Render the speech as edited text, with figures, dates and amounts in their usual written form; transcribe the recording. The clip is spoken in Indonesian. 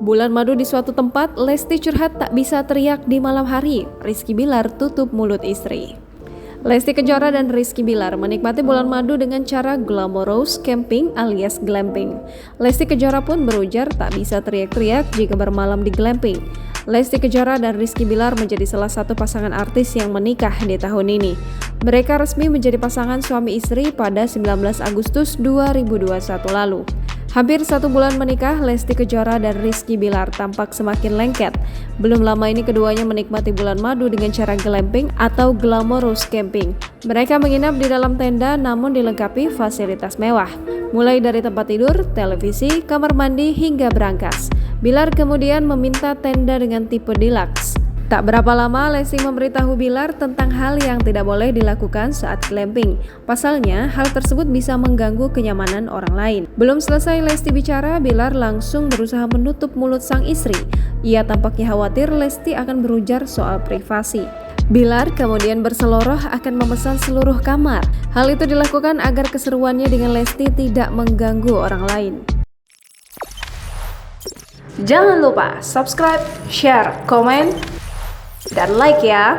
Bulan madu di suatu tempat, Lesti curhat tak bisa teriak di malam hari. Rizky Bilar tutup mulut istri. Lesti Kejora dan Rizky Bilar menikmati bulan madu dengan cara glamorous camping alias glamping. Lesti Kejora pun berujar tak bisa teriak-teriak jika bermalam di glamping. Lesti Kejora dan Rizky Bilar menjadi salah satu pasangan artis yang menikah di tahun ini. Mereka resmi menjadi pasangan suami istri pada 19 Agustus 2021 lalu. Hampir 1 bulan menikah, Lesti Kejora dan Rizky Bilar tampak semakin lengket. Belum lama ini keduanya menikmati bulan madu dengan cara glamping atau glamorous camping. Mereka menginap di dalam tenda namun dilengkapi fasilitas mewah, mulai dari tempat tidur, televisi, kamar mandi, hingga brankas. Bilar kemudian meminta tenda dengan tipe deluxe. Tak berapa lama, Lesti memberitahu Bilar tentang hal yang tidak boleh dilakukan saat glamping. Pasalnya, hal tersebut bisa mengganggu kenyamanan orang lain. Belum selesai Lesti bicara, Bilar langsung berusaha menutup mulut sang istri. Ia tampaknya khawatir Lesti akan berujar soal privasi. Bilar kemudian berseloroh akan memesan seluruh kamar. Hal itu dilakukan agar keseruannya dengan Lesti tidak mengganggu orang lain. Jangan lupa subscribe, share, komen, dan like ya.